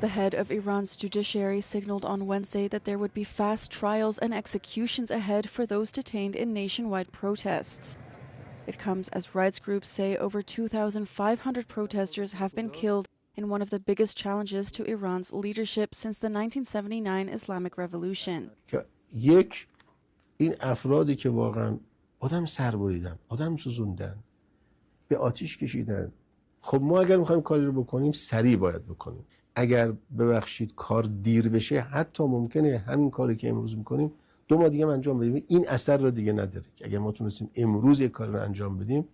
The head of Iran's judiciary signaled on Wednesday that there would be fast trials and executions ahead for those detained in nationwide protests. It comes as rights groups say over 2,500 protesters have been killed in one of the biggest challenges to Iran's leadership since the 1979 Islamic Revolution. یک این افرادی که واقعا آدم سر بریدن، آدم سوزوندن، به آتش کشیدن. خب ما اگر می‌خوایم کاری رو بکنیم سریع باید بکنیم. اگر ببخشید کار دیر بشه حتی ممکنه همین کاری که امروز می‌کنیم 2 ماه دیگه انجام بدیم این اثر رو دیگه نداره. اگر ما تونستیم امروز یک کار رو انجام بدیم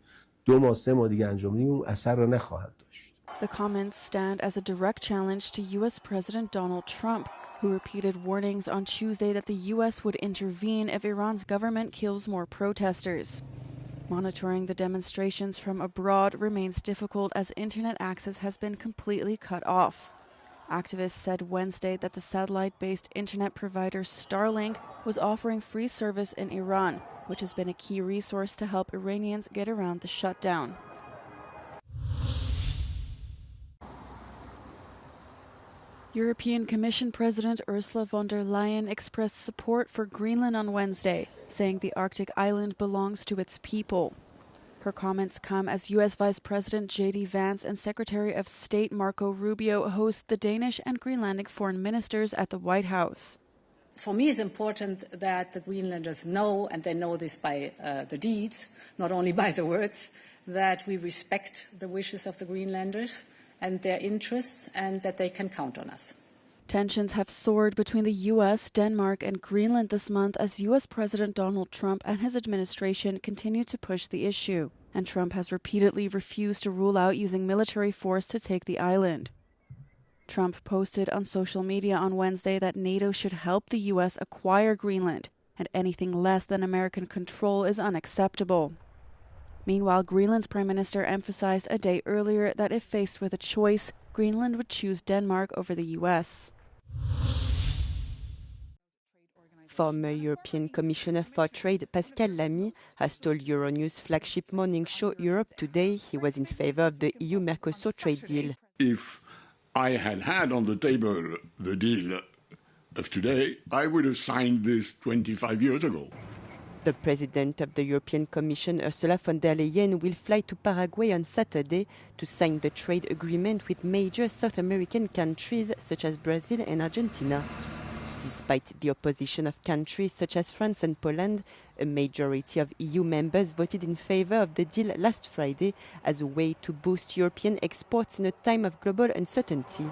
2 ماه 3 ماه دیگه انجام بدیم اون اثر رو نخواهد داشت. The comments stand as a direct challenge to U.S. President Donald Trump, who repeated warnings on Tuesday that the U.S. would intervene if Iran's government kills more protesters. Monitoring the demonstrations from abroad remains difficult as internet access has been completely cut off. Activists said Wednesday that the satellite-based internet provider Starlink was offering free service in Iran, which has been a key resource to help Iranians get around the shutdown. European Commission President Ursula von der Leyen expressed support for Greenland on Wednesday, saying the Arctic island belongs to its people. Her comments come as U.S. Vice President J.D. Vance and Secretary of State Marco Rubio host the Danish and Greenlandic foreign ministers at the White House. For me, it's important that the Greenlanders know, and they know this by the deeds, not only by the words, that we respect the wishes of the Greenlanders and their interests, and that they can count on us. Tensions have soared between the U.S., Denmark, and Greenland this month as U.S. President Donald Trump and his administration continue to push the issue, and Trump has repeatedly refused to rule out using military force to take the island. Trump posted on social media on Wednesday that NATO should help the U.S. acquire Greenland, and anything less than American control is unacceptable. Meanwhile, Greenland's Prime Minister emphasized a day earlier that if faced with a choice, Greenland would choose Denmark over the U.S. Former European Commissioner for Trade Pascal Lamy has told Euronews flagship morning show Europe Today he was in favor of the EU-Mercosur trade deal. If I had on the table the deal of today, I would have signed this 25 years ago. The President of the European Commission, Ursula von der Leyen, will fly to Paraguay on Saturday to sign the trade agreement with major South American countries such as Brazil and Argentina. Despite the opposition of countries such as France and Poland, a majority of EU members voted in favor of the deal last Friday as a way to boost European exports in a time of global uncertainty.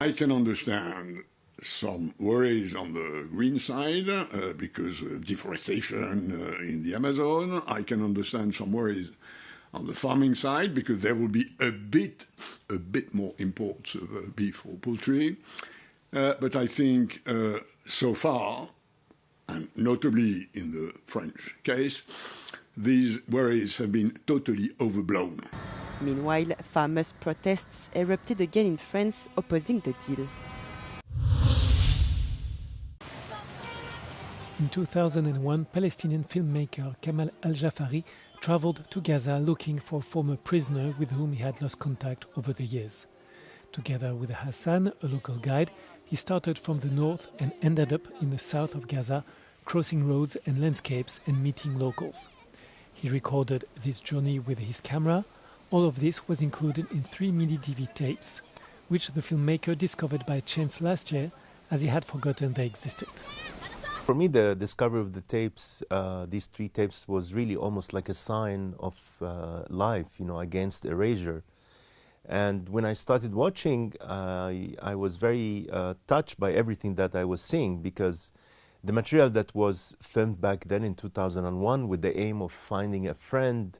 I can understand some worries on the green side because of deforestation in the Amazon. I can understand some worries on the farming side because there will be a bit more imports of beef or poultry. But I think so far, and notably in the French case, these worries have been totally overblown. Meanwhile, farmers' protests erupted again in France opposing the deal. In 2001, Palestinian filmmaker Kamal Al-Jafari traveled to Gaza looking for a former prisoner with whom he had lost contact over the years. Together with Hassan, a local guide, he started from the north and ended up in the south of Gaza, crossing roads and landscapes and meeting locals. He recorded this journey with his camera. All of this was included in 3 mini-DV tapes, which the filmmaker discovered by chance last year, as he had forgotten they existed. For me, the discovery of the tapes, these 3 tapes, was really almost like a sign of life, against erasure. And when I started watching, I was very touched by everything that I was seeing, because the material that was filmed back then in 2001 with the aim of finding a friend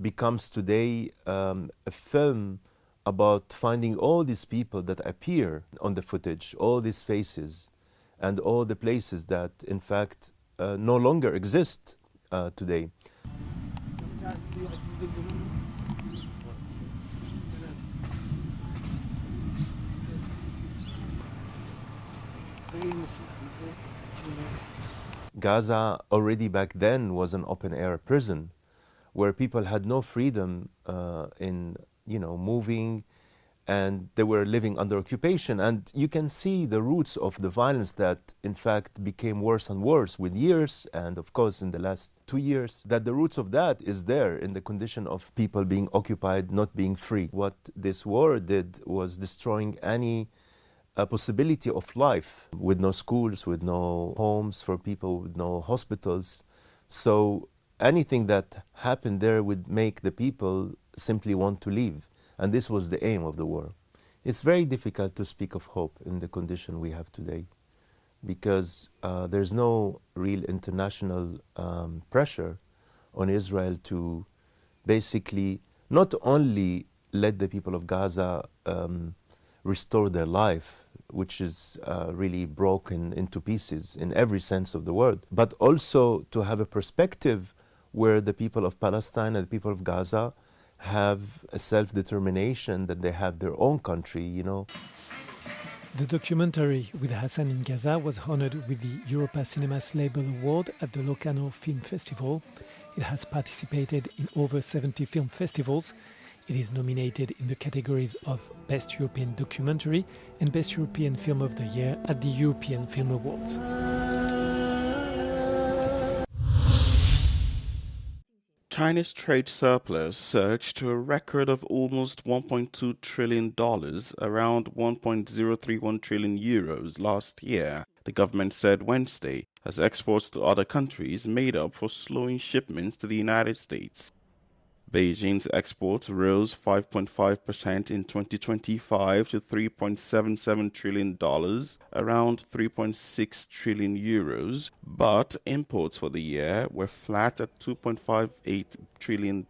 becomes today a film about finding all these people that appear on the footage, all these faces, and all the places that, in fact, no longer exist today. Gaza already back then was an open-air prison where people had no freedom in moving and they were living under occupation. And you can see the roots of the violence that, in fact, became worse and worse with years, and of course in the last 2 years, that the roots of that is there in the condition of people being occupied, not being free. What this war did was destroying any possibility of life, with no schools, with no homes for people, with no hospitals. So anything that happened there would make the people simply want to leave. And this was the aim of the war. It's very difficult to speak of hope in the condition we have today, because there's no real international pressure on Israel to basically not only let the people of Gaza restore their life, which is really broken into pieces in every sense of the word, but also to have a perspective where the people of Palestine and the people of Gaza have a self-determination, that they have their own country, you know. The documentary with Hassan in Gaza was honored with the Europa Cinemas Label Award at the Locarno Film Festival. It has participated in over 70 film festivals. It is nominated in the categories of Best European Documentary and Best European Film of the Year at the European Film Awards. China's trade surplus surged to a record of almost $1.2 trillion, around 1.031 trillion euros last year, the government said Wednesday, as exports to other countries made up for slowing shipments to the United States. Beijing's exports rose 5.5% in 2025 to $3.77 trillion, around 3.6 trillion euros, but imports for the year were flat at $2.58 trillion.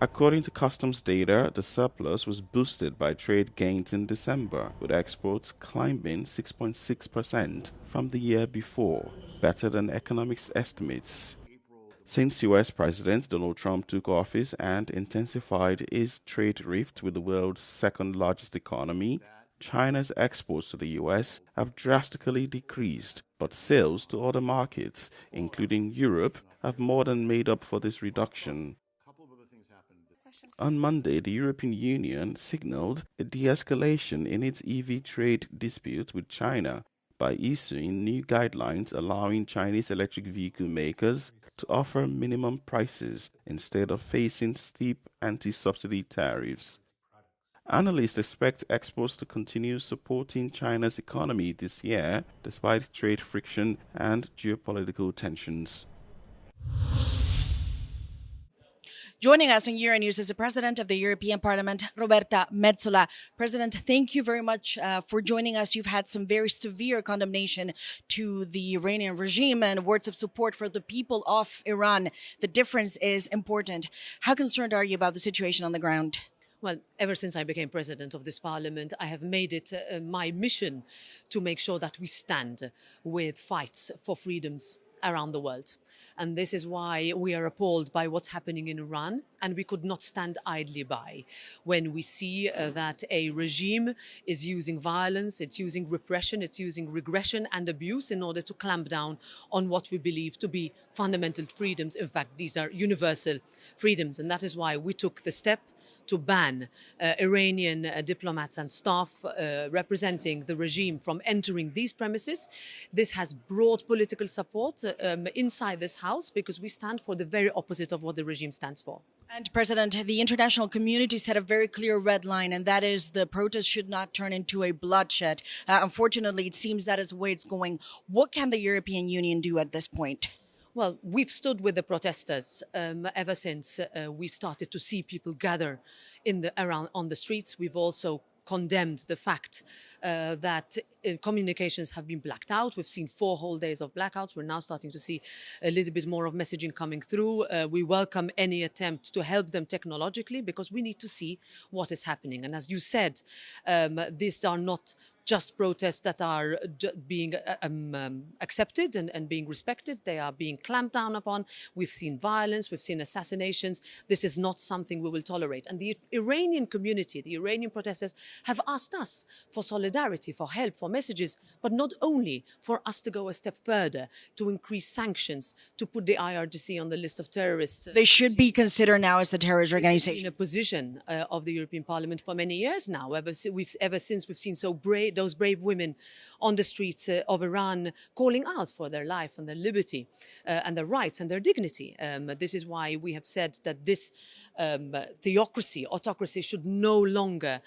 According to customs data, the surplus was boosted by trade gains in December, with exports climbing 6.6% from the year before, better than economics estimates. Since U.S. President Donald Trump took office and intensified his trade rift with the world's second-largest economy, China's exports to the U.S. have drastically decreased, but sales to other markets, including Europe, have more than made up for this reduction. On Monday, the European Union signaled a de-escalation in its EV trade dispute with China by issuing new guidelines allowing Chinese electric vehicle makers to offer minimum prices instead of facing steep anti-subsidy tariffs. Analysts expect exports to continue supporting China's economy this year, despite trade friction and geopolitical tensions. Joining us on Euronews is the President of the European Parliament, Roberta Metsola. President, thank you very much for joining us. You've had some very severe condemnation to the Iranian regime and words of support for the people of Iran. The difference is important. How concerned are you about the situation on the ground? Well, ever since I became president of this parliament, I have made it my mission to make sure that we stand with fights for freedoms around the world. And this is why we are appalled by what's happening in Iran, and we could not stand idly by when we see that a regime is using violence, it's using repression, it's using regression and abuse in order to clamp down on what we believe to be fundamental freedoms. In fact, these are universal freedoms, and that is why we took the step to ban Iranian diplomats and staff representing the regime from entering these premises. This has broad political support inside this House because we stand for the very opposite of what the regime stands for. And President, the international community set a very clear red line, and that is the protest should not turn into a bloodshed. Unfortunately, it seems that is the way it's going. What can the European Union do at this point? Well, we've stood with the protesters ever since we've started to see people gather around on the streets. We've also condemned the fact that communications have been blacked out. We've seen 4 whole days of blackouts. We're now starting to see a little bit more of messaging coming through. We welcome any attempt to help them technologically because we need to see what is happening. And as you said, these are not just protests that are being accepted and being respected. They are being clamped down upon. We've seen violence. We've seen assassinations. This is not something we will tolerate. And the Iranian community, the Iranian protesters, have asked us for solidarity, for help, for messages, but not only for us to go a step further, to increase sanctions, to put the IRGC on the list of terrorists. They should be considered now as a terrorist organization. In a position of the European Parliament for many years now, ever since we've seen those brave women on the streets of Iran calling out for their life and their liberty and their rights and their dignity. This is why we have said that this autocracy should no longer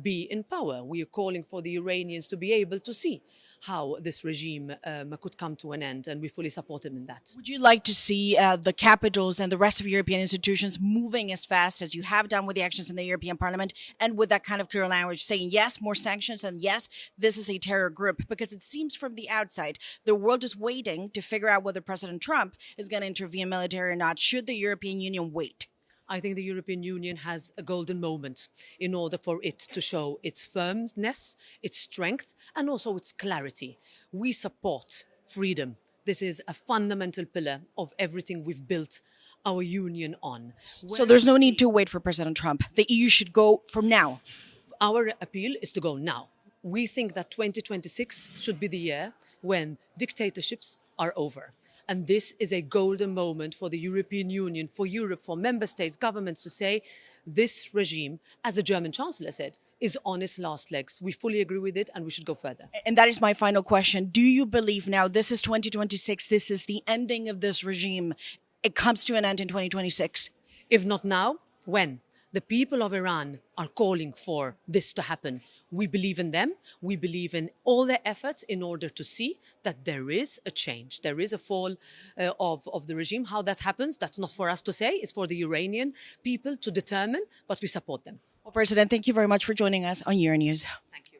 be in power. We are calling for the Iranians to be able to see how this regime could come to an end, and we fully support them in that. Would you like to see the capitals and the rest of European institutions moving as fast as you have done with the actions in the European Parliament, and with that kind of clear language saying, yes, more sanctions, and yes, this is a terror group? Because it seems from the outside, the world is waiting to figure out whether President Trump is going to intervene militarily or not. Should the European Union wait? I think the European Union has a golden moment in order for it to show its firmness, its strength, and also its clarity. We support freedom. This is a fundamental pillar of everything we've built our union on. So there's no need to wait for President Trump. The EU should go from now. Our appeal is to go now. We think that 2026 should be the year when dictatorships are over. And this is a golden moment for the European Union, for Europe, for member states, governments to say this regime, as the German Chancellor said, is on its last legs. We fully agree with it, and we should go further. And that is my final question. Do you believe now this is 2026, this is the ending of this regime? It comes to an end in 2026? If not now, when? The people of Iran are calling for this to happen. We believe in them. We believe in all their efforts in order to see that there is a change. There is a fall of the regime. How that happens, that's not for us to say. It's for the Iranian people to determine, but we support them. Well, President, thank you very much for joining us on Euronews. Thank you.